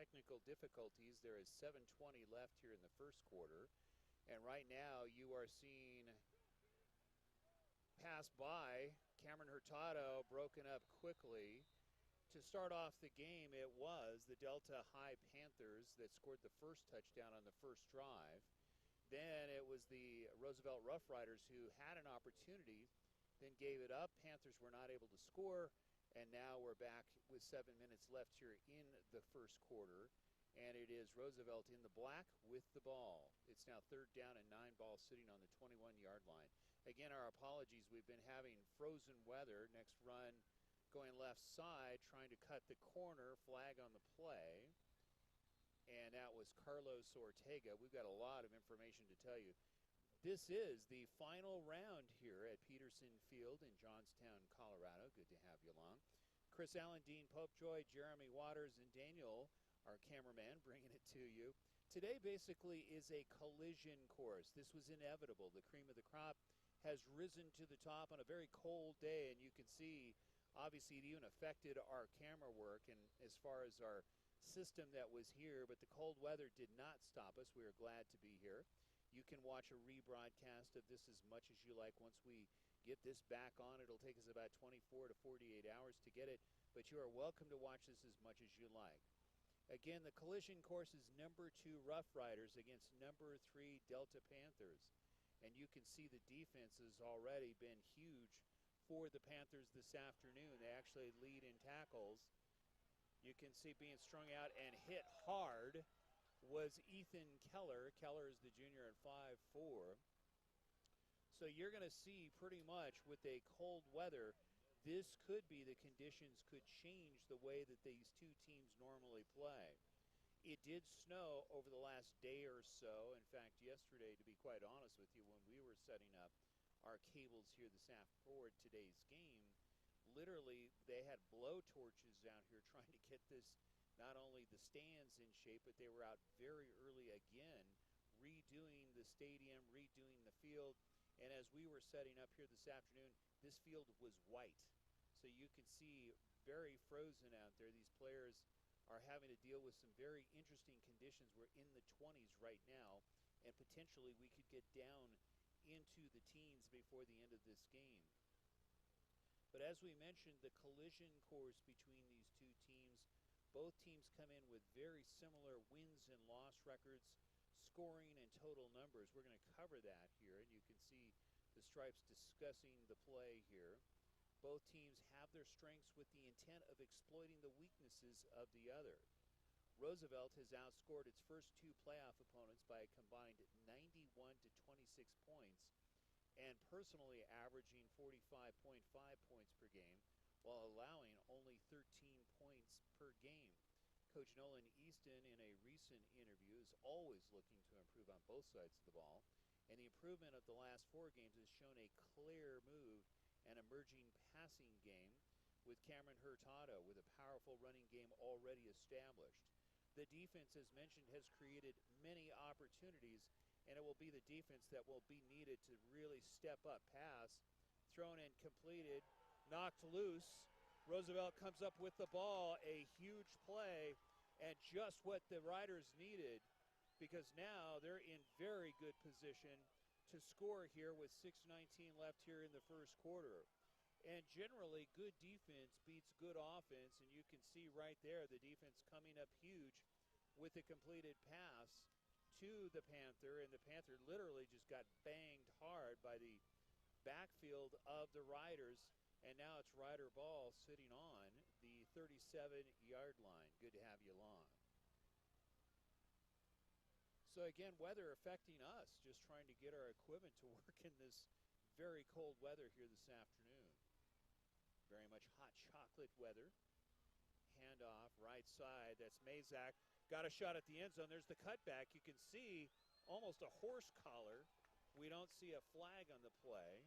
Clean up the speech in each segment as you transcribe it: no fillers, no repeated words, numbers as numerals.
technical difficulties. There is 7:20 left here in the first quarter. And right now you are seeing pass by Cameron Hurtado broken up quickly. To start off the game, it was the Delta High Panthers that scored the first touchdown on the first drive. Then it was the Roosevelt Rough Riders who had an opportunity, then gave it up. Panthers were not able to score, and now we're back with 7 minutes left here in the first quarter. And it is Roosevelt in the black with the ball. It's now 3rd down and 9, ball sitting on the 21-yard line. Again, our apologies. We've been having frozen weather. Next run going left side, trying to cut the corner, flag on the play. And that was Carlos Ortega. We've got a lot of information to tell you. This is the final round here at Peterson Field in Johnstown, Colorado. Good to have you along. Chris Allen, Dean Popejoy, Jeremy Waters, and Daniel, our cameraman, bringing it to you. Today basically is a collision course. This was inevitable. The cream of the crop has risen to the top on a very cold day, and you can see obviously it even affected our camera work and as far as our system that was here, but the cold weather did not stop us. We are glad to be here. You can watch a rebroadcast of this as much as you like. Once we get this back on, it'll take us about 24 to 48 hours to get it, but you are welcome to watch this as much as you like. Again, the collision course is number 2 Rough Riders against number 3 Delta Panthers. And you can see the defense has already been huge for the Panthers this afternoon. They actually lead in tackles. You can see being strung out and hit hard was Ethan Keller. Keller is the junior at 5'4". So you're going to see pretty much with a cold weather, this could be the conditions could change the way that these two teams normally play. It did snow over the last day or so. In fact, yesterday, to be quite honest with you, when we were setting up our cables here this afternoon for today's game, literally they had blow torches out here trying to get this, not only the stands in shape, but they were out very early again, redoing the stadium, redoing the field. And as we were setting up here this afternoon, this field was white. So you can see very frozen out there. These players are having to deal with some very interesting conditions. We're in the 20s right now, and potentially we could get down into the teens before the end of this game. But as we mentioned, the collision course between these two teams, both teams come in with very similar wins and loss records, scoring and total numbers. We're going to cover that here, and you can see the Stripes discussing the play here. Both teams have their strengths with the intent of exploiting the weaknesses of the other. Roosevelt has outscored its first 2 playoff opponents by a combined 91 to 26 points, and personally averaging 45.5 points per game while allowing only 13 points per game. Coach Nolan Easton, in a recent interview, is always looking to improve on both sides of the ball, and the improvement of the last 4 games has shown a clear move and emerging passing game, with Cameron Hurtado with a powerful running game already established. The defense, as mentioned, has created many opportunities, and it will be the defense that will be needed to really step up. Pass thrown and completed, knocked loose. Roosevelt comes up with the ball, a huge play, and just what the Riders needed, because now they're in very good position to score here with 6:19 left here in the first quarter. And generally, good defense beats good offense, and you can see right there the defense coming up huge with a completed pass to the Panther, and the Panther literally just got banged hard by the backfield of the Riders, and now it's Rider ball sitting on the 37-yard line. Good to have you along. So again, weather affecting us, just trying to get our equipment to work in this very cold weather here this afternoon. Very much hot chocolate weather. Handoff, right side, that's Mazak. Got a shot at the end zone. There's the cutback. You can see almost a horse collar. We don't see a flag on the play.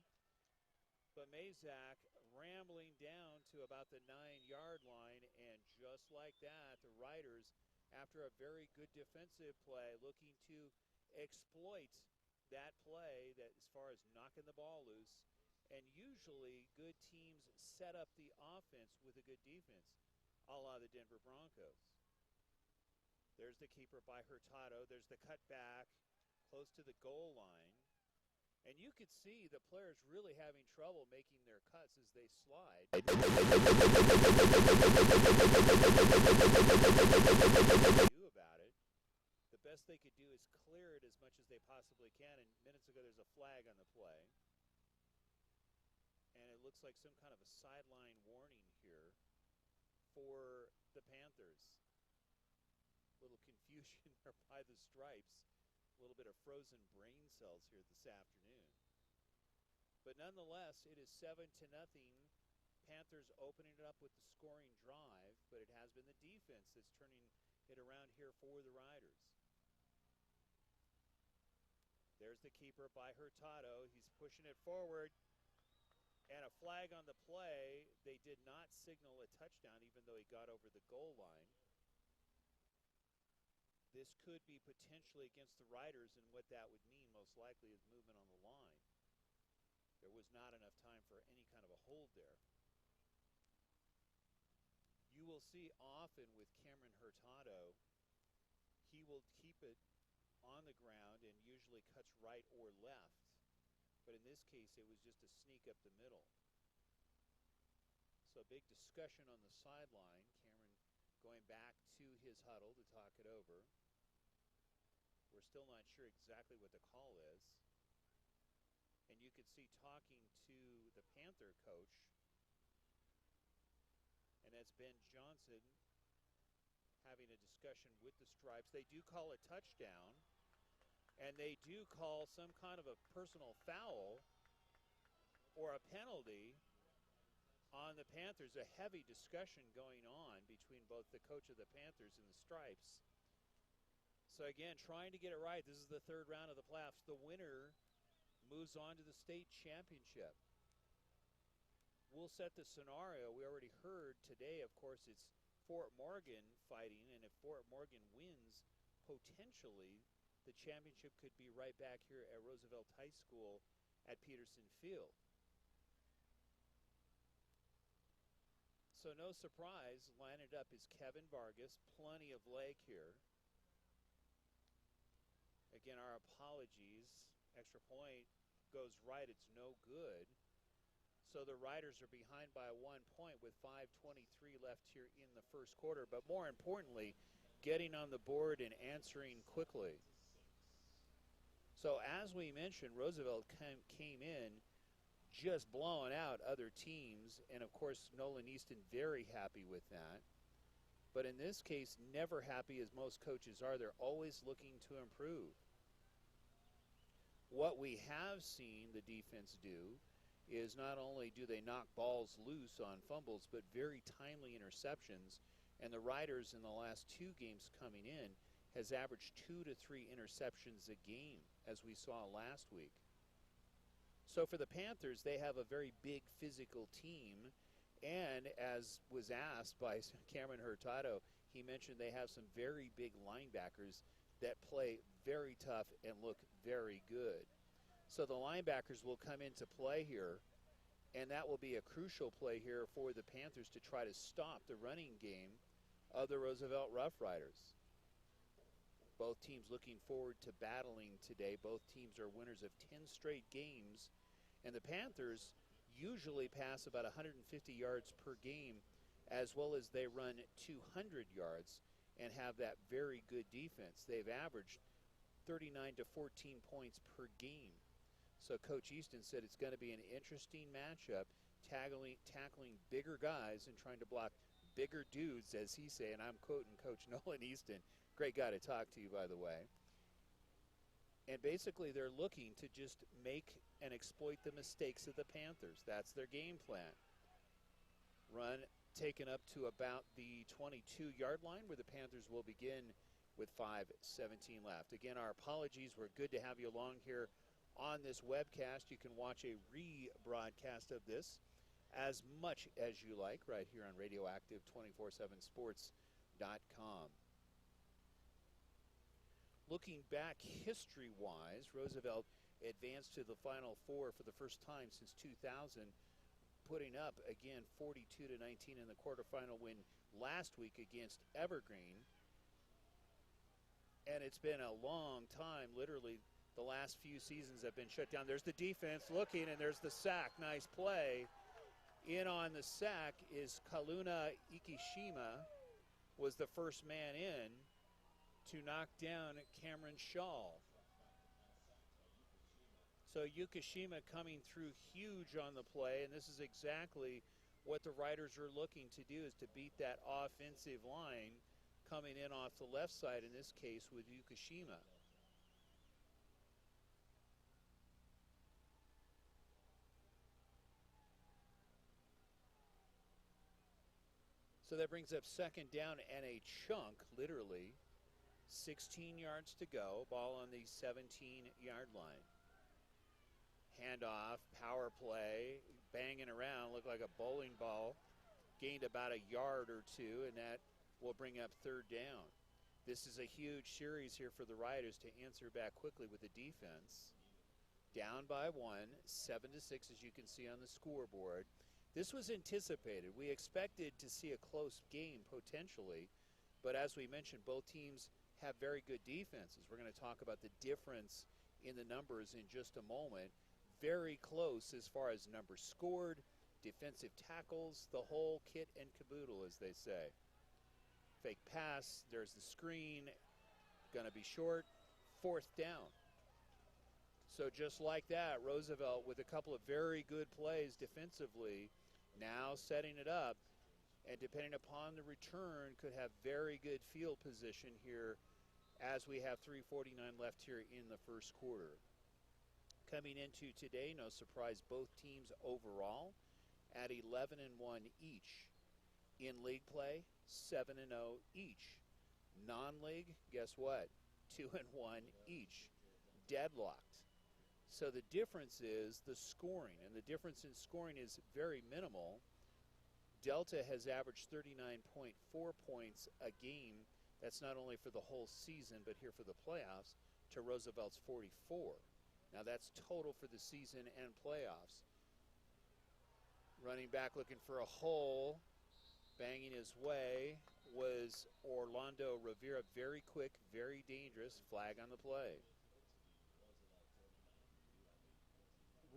But Mazak rambling down to about the 9-yard line, and just like that, the Riders, after a very good defensive play, looking to exploit that play, that as far as knocking the ball loose. And usually good teams set up the offense with a good defense, a la the Denver Broncos. There's the keeper by Hurtado. There's the cutback close to the goal line. And you could see the players really having trouble making their cuts as they slide. Do about it. The best they could do is clear it as much as they possibly can. And minutes ago, there's a flag on the play. And it looks like some kind of a sideline warning here for the Panthers. A little confusion there by the Stripes. A little bit of frozen brain cells here this afternoon. But nonetheless, it is 7-0. Panthers opening it up with the scoring drive, but it has been the defense that's turning it around here for the Riders. There's the keeper by Hurtado. He's pushing it forward. And a flag on the play. They did not signal a touchdown, even though he got over the goal line. This could be potentially against the Riders, and what that would mean most likely is movement on the line. There was not enough time for any kind of a hold there. You will see often with Cameron Hurtado, he will keep it on the ground and usually cuts right or left. But in this case, it was just a sneak up the middle. So big discussion on the sideline. Cameron going back to his huddle to talk it over. We're still not sure exactly what the call is. And you could see talking to the Panther coach, and that's Ben Johnson, having a discussion with the Stripes. They do call a touchdown, and they do call some kind of a personal foul or a penalty on the Panthers. A heavy discussion going on between both the coach of the Panthers and the Stripes. So again, trying to get it right. This is the third round of the playoffs. The winner moves on to the state championship. We'll set the scenario. We already heard today, of course, it's Fort Morgan fighting, and if Fort Morgan wins, potentially the championship could be right back here at Roosevelt High School at Peterson Field. So no surprise, lining up is Kevin Vargas. Plenty of leg here. Again, our apologies. Extra point goes right. It's no good. So the Riders are behind by 1 point with 5:23 left here in the first quarter. But more importantly, getting on the board and answering quickly. So as we mentioned, Roosevelt came in just blowing out other teams. And, of course, Nolan Easton very happy with that. But in this case, never happy as most coaches are. They're always looking to improve. What we have seen the defense do is not only do they knock balls loose on fumbles, but very timely interceptions. And the Riders in the last two games coming in has averaged 2 to 3 interceptions a game, as we saw last week. So for the Panthers, they have a very big physical team. And as was asked by Cameron Hurtado, he mentioned they have some very big linebackers that play very tough and look very good. So the linebackers will come into play here, and that will be a crucial play here for the Panthers to try to stop the running game of the Roosevelt Rough Riders. Both teams looking forward to battling today. Both teams are winners of 10 straight games, and the Panthers usually pass about 150 yards per game, as well as they run 200 yards and have that very good defense. They've averaged 39 to 14 points per game. So Coach Easton said it's going to be an interesting matchup, tackling bigger guys and trying to block bigger dudes, as he say, and I'm quoting Coach Nolan Easton. Great guy to talk to you, by the way. And basically they're looking to just make and exploit the mistakes of the Panthers. That's their game plan. Run taken up to about the 22-yard line, where the Panthers will begin with 5:17 left. Again, our apologies. We're good to have you along here on this webcast. You can watch a rebroadcast of this as much as you like right here on Radioactive247sports.com. Looking back history-wise, Roosevelt advanced to the Final Four for the first time since 2000, putting up, again, 42-19 in the quarterfinal win last week against Evergreen. and it's been a long time. Literally, the last few seasons have been shut down. There's the defense looking, and there's the sack. Nice play. In on the sack is Kaluna Ikishima, was the first man in to knock down Cameron Shaw. So Yukishima coming through huge on the play, and this is exactly what the Riders are looking to do, is to beat that offensive line coming in off the left side, in this case with Yukishima. So that brings up second down and a chunk, literally. 16 yards to go, ball on the 17-yard line. Handoff, power play, banging around, looked like a bowling ball. Gained about a yard or two, and that will bring up third down. This is a huge series here for the Riders to answer back quickly with the defense. Down by 1, 7-6, as you can see on the scoreboard. This was anticipated. We expected to see a close game potentially, but as we mentioned, both teams have very good defenses. We're going to talk about the difference in the numbers in just a moment. Very close as far as numbers scored, defensive tackles, the whole kit and caboodle, as they say. Fake pass, there's the screen, going to be short, fourth down. So just like that, Roosevelt with a couple of very good plays defensively, now setting it up, and depending upon the return, could have very good field position here as we have 3:49 left here in the first quarter. Coming into today, no surprise, both teams overall at 11-1 each. In league play, 7-0 each. Non-league, guess what? 2-1 each. Deadlocked. So the difference is the scoring, and the difference in scoring is very minimal. Delta has averaged 39.4 points a game. That's not only for the whole season, but here for the playoffs, to Roosevelt's 44. Now that's total for the season and playoffs. Running back looking for a hole, banging his way, was Orlando Rivera. Very quick, very dangerous. Flag on the play.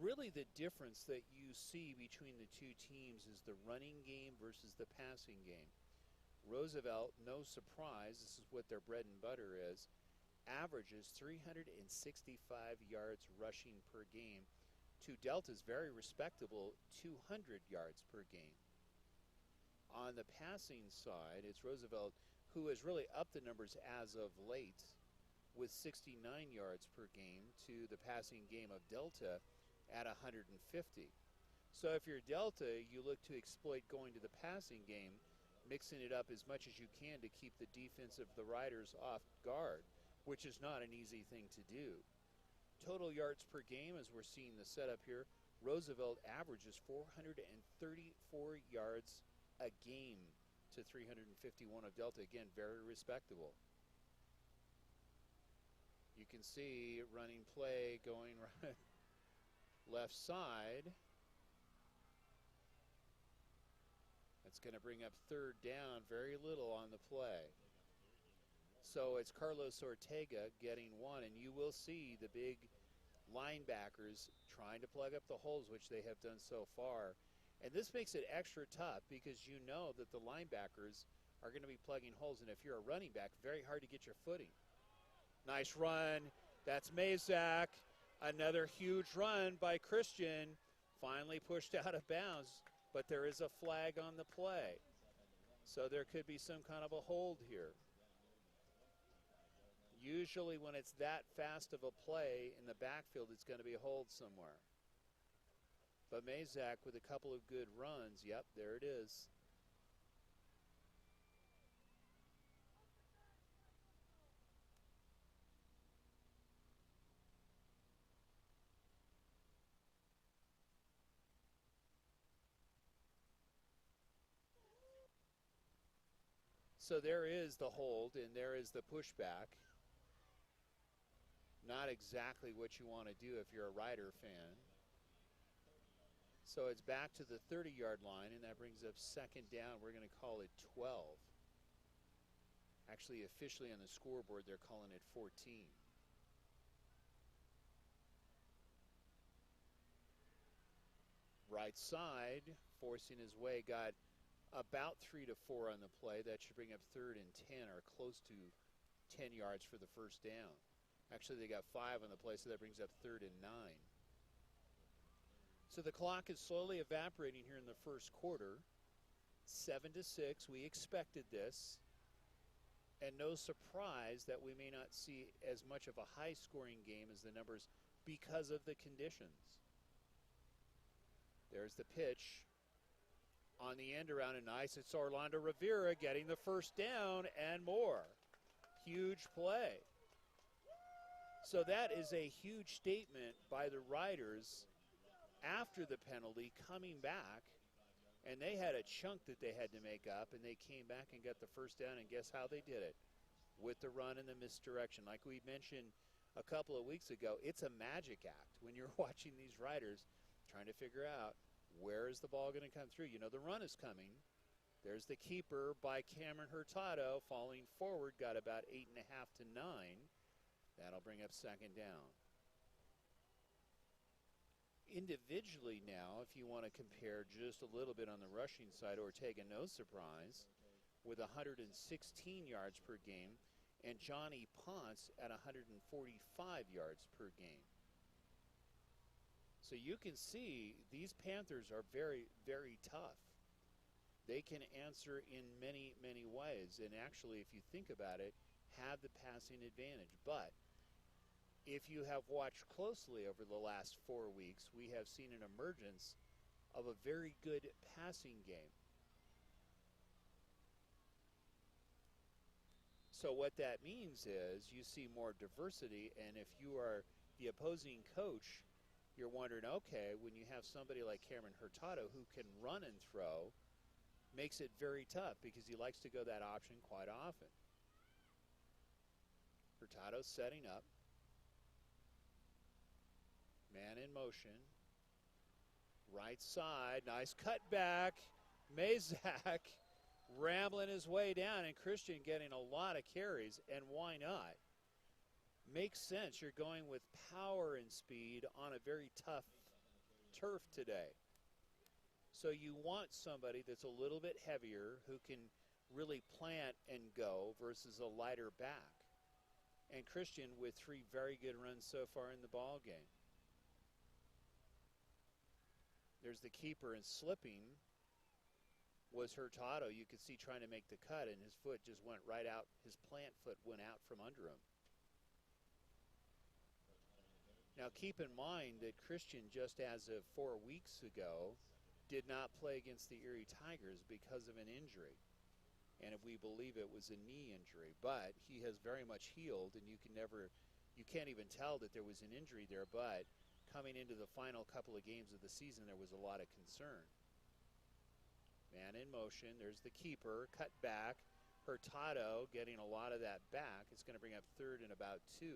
Really the difference that you see between the two teams is the running game versus the passing game. Roosevelt, no surprise, this is what their bread and butter is, averages 365 yards rushing per game to Delta's very respectable 200 yards per game. On the passing side, it's Roosevelt who has really upped the numbers as of late with 69 yards per game to the passing game of Delta at 150. So if you're Delta, you look to exploit going to the passing game, mixing it up as much as you can to keep the defense of the Riders off guard, which is not an easy thing to do. Total yards per game, as we're seeing the setup here, Roosevelt averages 434 yards a game to 351 of Delta. Again, very respectable. You can see running play going right left side. That's going to bring up third down, very little on the play. So it's Carlos Ortega getting one, and you will see the big linebackers trying to plug up the holes, which they have done so far. And this makes it extra tough because you know that the linebackers are going to be plugging holes, and if you're a running back, very hard to get your footing. Nice run. That's Mazak. Another huge run by Christian. Finally pushed out of bounds, but there is a flag on the play. So there could be some kind of a hold here. Usually when it's that fast of a play in the backfield, it's going to be a hold somewhere. But Mazak with a couple of good runs. Yep, there it is. So there is the hold, and there is the pushback. Not exactly what you want to do if you're a Rider fan. So it's back to the 30-yard line, and that brings up second down. We're going to call it 12. Actually, officially on the scoreboard, they're calling it 14. Right side, forcing his way, got about 3 to 4 on the play. That should bring up 3rd and 10, or close to 10 yards for the first down. Actually, they got 5 on the play, so that brings up 3rd and 9. So the clock is slowly evaporating here in the first quarter. 7 to 6. We expected this. And no surprise that we may not see as much of a high-scoring game as the numbers because of the conditions. There's the pitch on the end around, and nice. It's Orlando Rivera getting the first down and more. Huge play. So that is a huge statement by the Riders after the penalty coming back, and they had a chunk that they had to make up, and they came back and got the first down, and guess how they did it? With the run and the misdirection. Like we mentioned a couple of weeks ago, it's a magic act when you're watching these Riders trying to figure out where is the ball going to come through. You know the run is coming. There's the keeper by Cameron Hurtado falling forward, got about 8.5 to 9. That'll bring up second down. Individually now, if you want to compare just a little bit on the rushing side, Ortega, no surprise, with 116 yards per game, and Johnny Ponce at 145 yards per game. So you can see these Panthers are very, very tough. They can answer in many, many ways, and actually, if you think about it, have the passing advantage. But if you have watched closely over the last 4 weeks, we have seen an emergence of a very good passing game. So what that means is you see more diversity, and if you are the opposing coach, you're wondering, okay, when you have somebody like Cameron Hurtado who can run and throw, makes it very tough because he likes to go that option quite often. Hurtado setting up. Man in motion. Right side, nice cutback. Mazak rambling his way down, and Christian getting a lot of carries, and why not? Makes sense. You're going with power and speed on a very tough turf today. So you want somebody that's a little bit heavier who can really plant and go versus a lighter back. And Christian with 3 very good runs so far in the ball game. There's the keeper, and slipping was Hurtado. You could see trying to make the cut, and his foot just went right out. His plant foot went out from under him. Now keep in mind that Christian, just as of 4 weeks ago, did not play against the Erie Tigers because of an injury. And if we believe it was a knee injury, but he has very much healed, and you can't even tell that there was an injury there, but coming into the final couple of games of the season, there was a lot of concern. Man in motion, there's the keeper, cut back. Hurtado getting a lot of that back. It's going to bring up 3rd and about 2.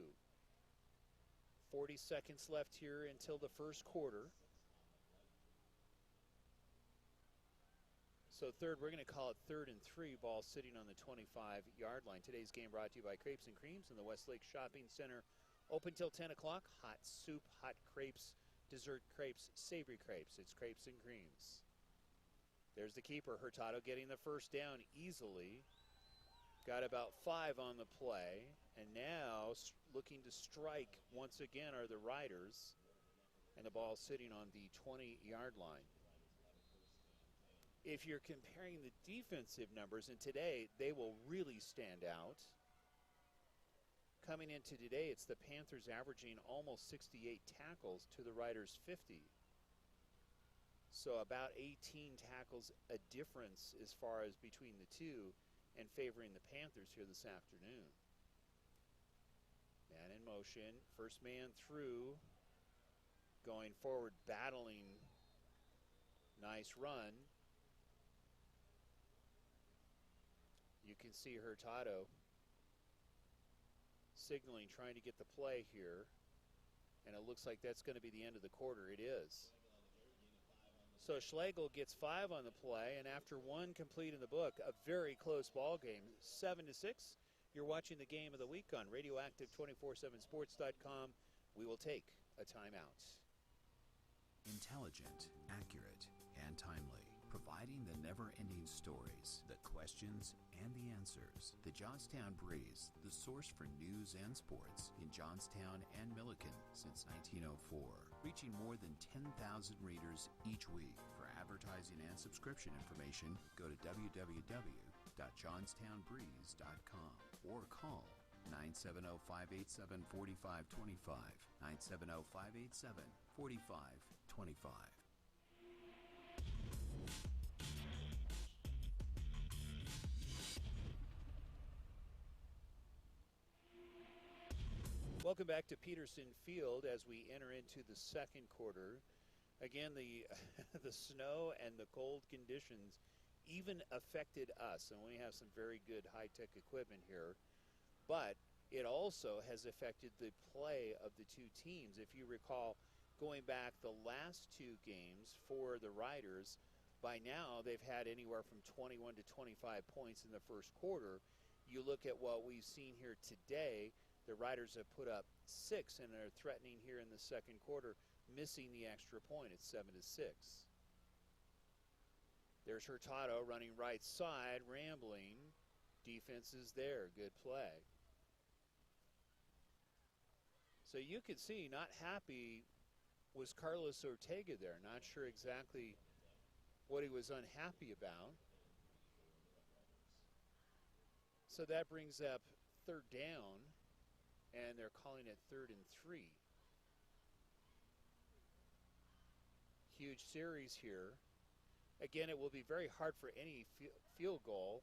40 seconds left here until the first quarter. So third, we're going to call it 3rd and 3, ball sitting on the 25-yard line. Today's game brought to you by Crepes and Creams in the Westlake Shopping Center. Open till 10 o'clock. Hot soup, hot crepes, dessert crepes, savory crepes. It's Crepes and Creams. There's the keeper, Hurtado, getting the first down easily. Got about 5 on the play. And now looking to strike once again are the Riders. And the ball sitting on the 20-yard line. If you're comparing the defensive numbers, and today they will really stand out. Coming into today, it's the Panthers averaging almost 68 tackles to the Riders' 50. So about 18 tackles a difference as far as between the two, and favoring the Panthers here this afternoon. Man in motion, first man through, going forward, battling, nice run. You can see Hurtado signaling, trying to get the play here, and it looks like that's going to be the end of the quarter. It is. So Schlegel gets 5 on the play, and after 1 complete in the book, a very close ball game, 7 to 6. You're watching the game of the week on Radioactive247sports.com. We will take a timeout. Intelligent, accurate, and timely. Providing the never-ending stories, the questions, and the answers. The Johnstown Breeze, the source for news and sports in Johnstown and Milliken since 1904. Reaching more than 10,000 readers each week. For advertising and subscription information, go to www.johnstownbreeze.com or call 970-587-4525, 970-587-4525. Welcome back to Peterson Field as we enter into the second quarter. Again, the the snow and the cold conditions even affected us, and we have some very good high-tech equipment here. But it also has affected the play of the two teams. If you recall, going back the last two games for the Riders, by now they've had anywhere from 21 to 25 points in the first quarter. You look at what we've seen here today, the Riders have put up 6 and are threatening here in the second quarter, missing the extra point at 7-6. There's Hurtado running right side, rambling. Defense is there. Good play. So you could see, not happy was Carlos Ortega there. Not sure exactly what he was unhappy about. So that brings up third down, and they're calling it 3rd and 3. Huge series here. Again, it will be very hard for any field goal.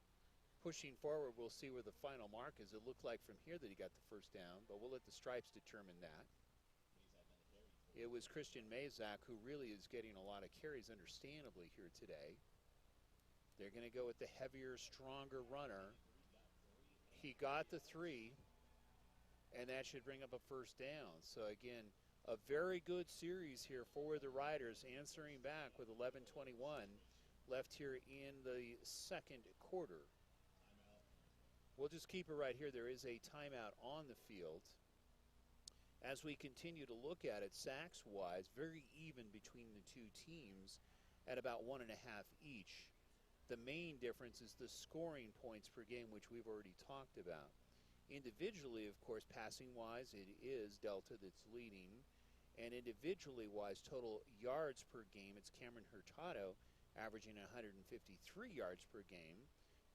Pushing forward, we'll see where the final mark is. It looked like from here that he got the first down, but we'll let the stripes determine that. It was Christian Mazak who really is getting a lot of carries, understandably, here today. They're going to go with the heavier, stronger runner. He got the 3, and that should bring up a first down. So, again, a very good series here for the Riders, answering back with 11:21 left here in the second quarter. We'll just keep it right here. There is a timeout on the field. As we continue to look at it, sacks-wise, very even between the two teams at about 1.5 each. The main difference is the scoring points per game, which we've already talked about. Individually, of course, passing-wise, it is Delta that's leading. And individually-wise, total yards per game, it's Cameron Hurtado averaging 153 yards per game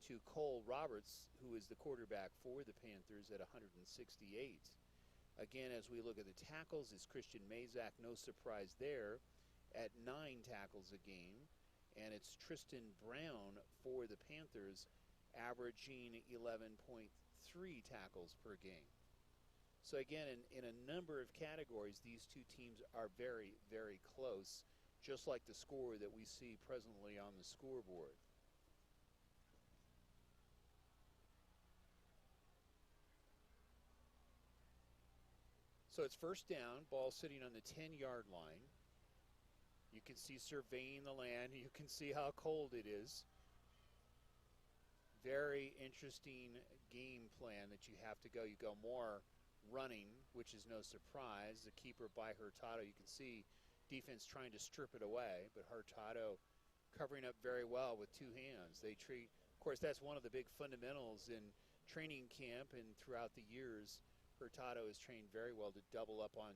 to Cole Roberts, who is the quarterback for the Panthers, at 168. Again, as we look at the tackles, it's Christian Mazak, no surprise there, at 9 tackles a game. And it's Tristan Brown for the Panthers, averaging 11.3 tackles per game. So again, in a number of categories, these two teams are very, very close, just like the score that we see presently on the scoreboard. So it's first down, ball sitting on the 10-yard line. You can see surveying the land. You can see how cold it is. Very interesting game plan that you have to go. You go more running, which is no surprise. The keeper by Hurtado, you can see defense trying to strip it away, but Hurtado covering up very well with 2 hands. They treat, of course, that's one of the big fundamentals in training camp and throughout the years. Hurtado is trained very well to double up on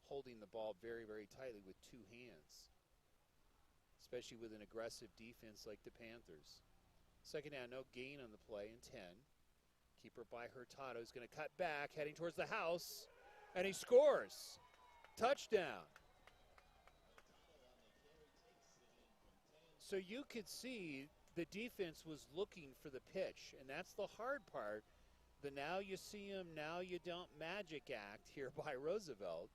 holding the ball very, very tightly with 2 hands, especially with an aggressive defense like the Panthers. Second down, no gain on the play, and 10. Keeper by Hurtado is going to cut back, heading towards the house, and he scores. Touchdown. So you could see the defense was looking for the pitch, and that's the hard part. The now you see him, now you don't magic act here by Roosevelt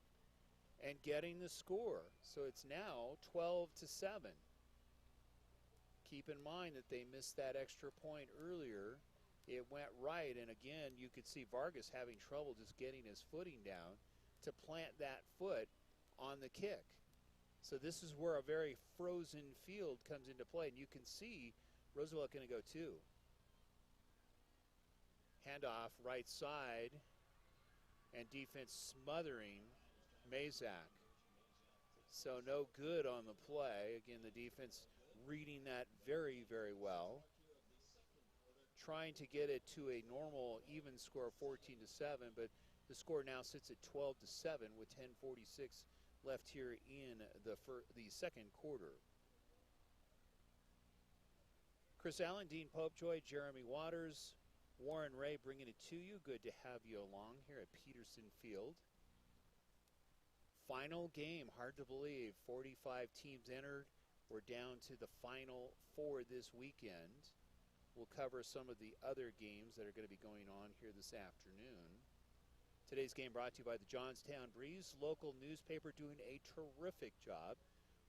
and getting the score. So it's now 12-7. Keep in mind that they missed that extra point earlier. It went right, and again, you could see Vargas having trouble just getting his footing down to plant that foot on the kick. So this is where a very frozen field comes into play, and you can see Roosevelt going to go 2. Handoff right side, and defense smothering Mazak. So no good on the play. Again, the defense reading that very, very well. Trying to get it to a normal even score of 14-7, but the score now sits at 12-7 with 10:46 left here in the second quarter. Chris Allen, Dean Popejoy, Jeremy Waters, Warren Ray bringing it to you. Good to have you along here at Peterson Field. Final game, hard to believe. 45 teams entered. We're down to the final 4 this weekend. We'll cover some of the other games that are going to be going on here this afternoon. Today's game brought to you by the Johnstown Breeze, local newspaper doing a terrific job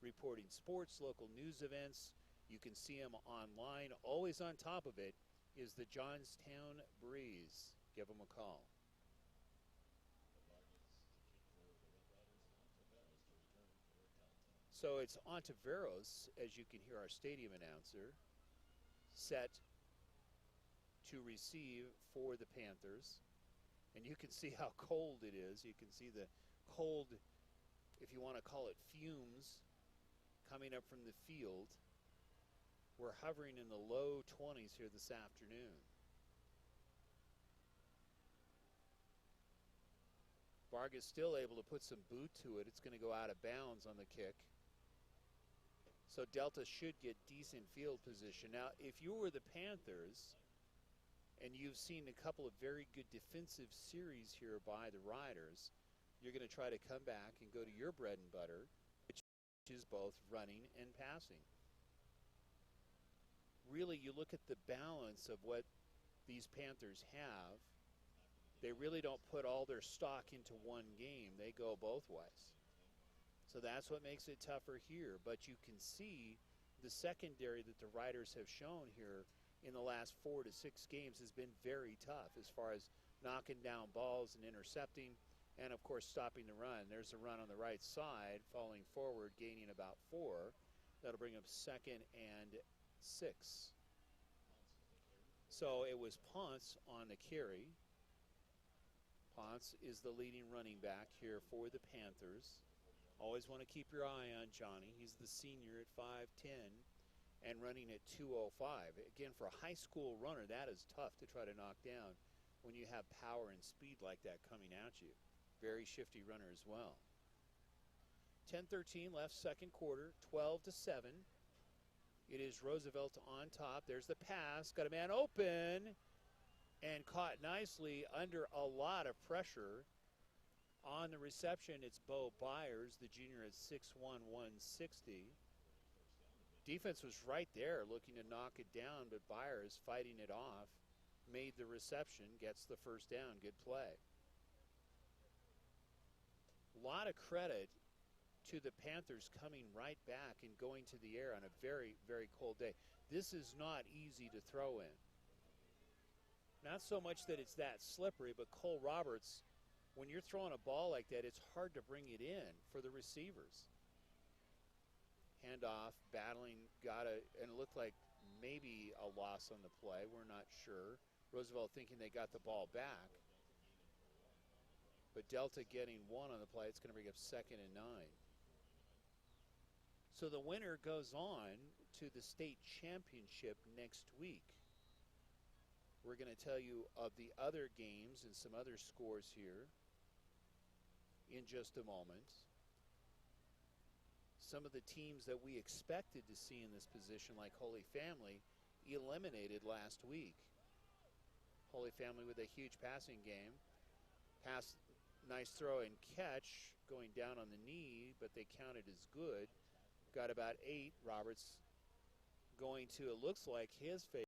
reporting sports, local news events. You can see them online. Always on top of it is the Johnstown Breeze. Give them a call. So it's Ontiveros, as you can hear our stadium announcer, set to receive for the Panthers. And you can see how cold it is. You can see the cold, if you want to call it fumes, coming up from the field. We're hovering in the low 20s here this afternoon. Vargas still able to put some boot to it. It's going to go out of bounds on the kick. So Delta should get decent field position. Now, if you were the Panthers, and you've seen a couple of very good defensive series here by the Riders, you're going to try to come back and go to your bread and butter, which is both running and passing. Really, you look at the balance of what these Panthers have. They really don't put all their stock into one game. They go both ways. So that's what makes it tougher here. But you can see the secondary that the Riders have shown here in the last 4 to 6 games has been very tough as far as knocking down balls and intercepting and, of course, stopping the run. There's a run on the right side, falling forward, gaining about 4. That'll bring up 2nd and 6. So it was Ponce on the carry. Ponce is the leading running back here for the Panthers. Always want to keep your eye on Johnny. He's the senior at 5'10" and running at 205. Again, for a high school runner, that is tough to try to knock down when you have power and speed like that coming at you. Very shifty runner as well. 10:13 left second quarter, 12-7. It is Roosevelt on top. There's the pass. Got a man open and caught nicely under a lot of pressure. On the reception, it's Bo Byers, the junior at 6'1", 160. Defense was right there looking to knock it down, but Byers fighting it off, made the reception, gets the first down. Good play. A lot of credit to the Panthers coming right back and going to the air on a very, very cold day. This is not easy to throw in. Not so much that it's that slippery, but Cole Roberts, when you're throwing a ball like that, it's hard to bring it in for the receivers. Handoff, battling, and it looked like maybe a loss on the play. We're not sure. Roosevelt thinking they got the ball back. But Delta getting 1 on the play. It's going to bring up 2nd and 9. So the winner goes on to the state championship next week. We're going to tell you of the other games and some other scores here in just a moment. Some of the teams that we expected to see in this position, like Holy Family, eliminated last week. Holy Family with a huge passing game. Pass, nice throw and catch, going down on the knee, but they counted as good. Got about 8. Roberts going to, it looks like, his favorite.